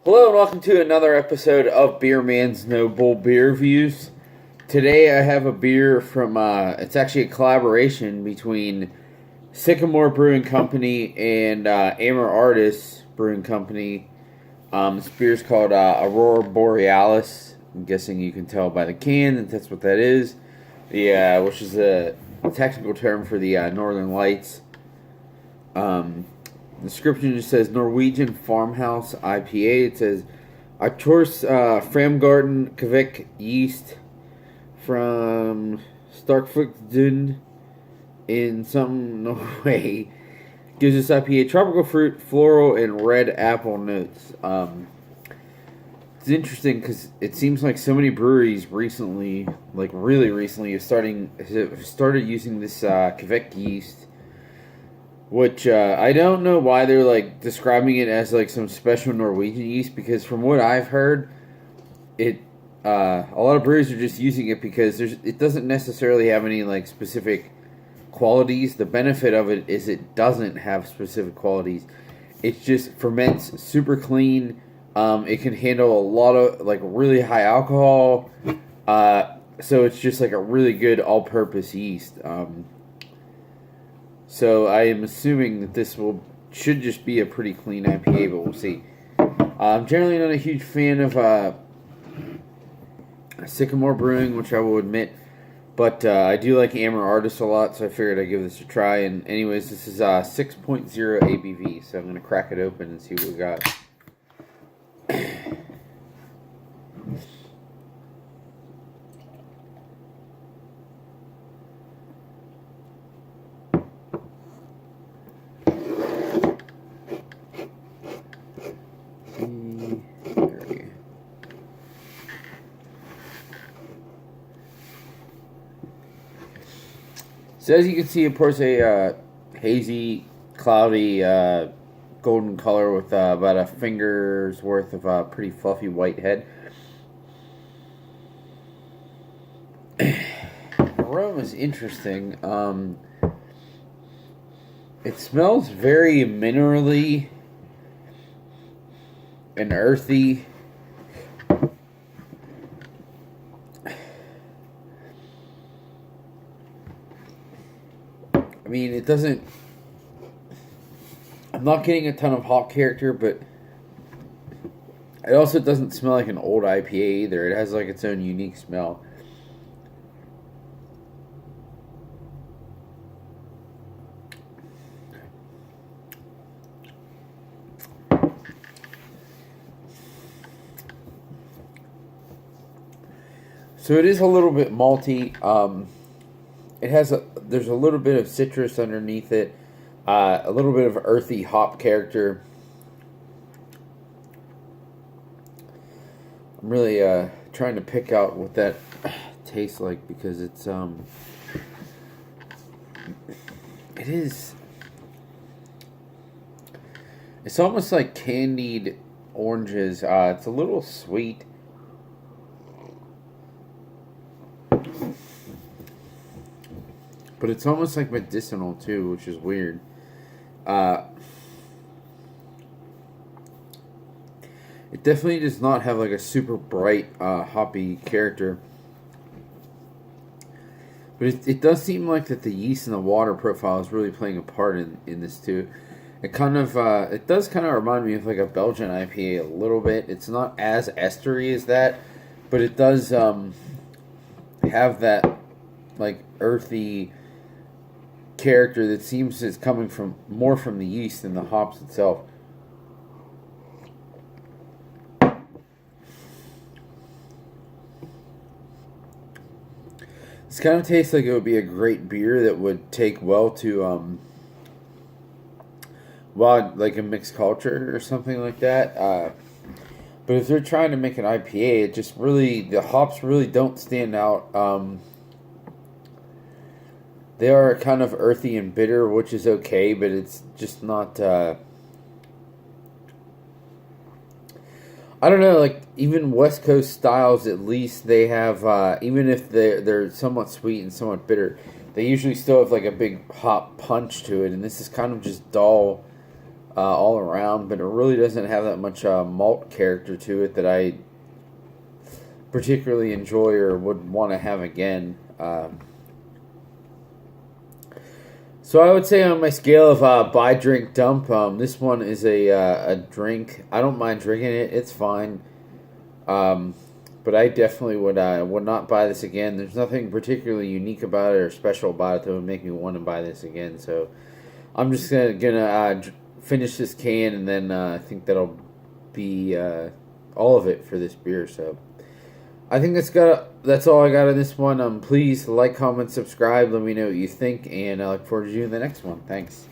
Hello and welcome to another episode of Beer Man's Noble Beer Reviews. Today I have a beer from, it's actually a collaboration between Sycamore Brewing Company and Amor Artis Brewing Company. This beer is called Aurora Borealis. I'm guessing you can tell by the can that that's what that is. Which is a technical term for the Northern Lights. The description just says Norwegian Farmhouse IPA. It says Artis Framgarden Kvik yeast from Starkfugden in some Norway. Gives this IPA tropical fruit, floral, and red apple notes. It's interesting because it seems like so many breweries recently, like really recently, have started using this Kvik yeast. Which, I don't know why they're, like, describing it as, like, some special Norwegian yeast, because from what I've heard, a lot of breweries are just using it because it doesn't necessarily have any, like, specific qualities. The benefit of it is it doesn't have specific qualities. It just ferments super clean. It can handle a lot of, like, really high alcohol. So it's just, like, a really good all-purpose yeast. So I am assuming that this should just be a pretty clean IPA, but we'll see. I'm generally not a huge fan of Sycamore Brewing, which I will admit, but I do like Amor Artis a lot, so I figured I'd give this a try. And anyways, this is 6.0 ABV, so I'm going to crack it open and see what we got. So as you can see, it pours a hazy, cloudy, golden color with about a finger's worth of pretty fluffy white head. Aroma is interesting. It smells very minerally and earthy. I mean, it doesn't... I'm not getting a ton of hop character, but it also doesn't smell like an old IPA either. It has, like, its own unique smell. So it is a little bit malty. There's a little bit of citrus underneath it, a little bit of earthy hop character. I'm really trying to pick out what that tastes like because it is. It's almost like candied oranges. It's a little sweet. But it's almost like medicinal too, which is weird. It definitely does not have like a super bright hoppy character. But it does seem like that the yeast and the water profile is really playing a part in this too. It does kind of remind me of like a Belgian IPA a little bit. It's not as estery as that, but it does have that like earthy character that seems is coming more from the yeast than the hops itself. This kind of tastes like it would be a great beer that would take well to like a mixed culture or something like that. But if they're trying to make an IPA, it just really, the hops really don't stand out. They are kind of earthy and bitter, which is okay, but it's just not... I don't know, like, even West Coast styles, at least, they have, even if they're somewhat sweet and somewhat bitter, they usually still have, like, a big hop punch to it, and this is kind of just dull, all around, but it really doesn't have that much malt character to it that I particularly enjoy or would want to have again. So I would say on my scale of buy, drink, dump, this one is a drink. I don't mind drinking it; it's fine. But I definitely would not buy this again. There's nothing particularly unique about it or special about it that would make me want to buy this again. So I'm just gonna finish this can, and then I think that'll be all of it for this beer. So I think that's all I got on this one. Please like, comment, subscribe. Let me know what you think, and I look forward to doing the next one. Thanks.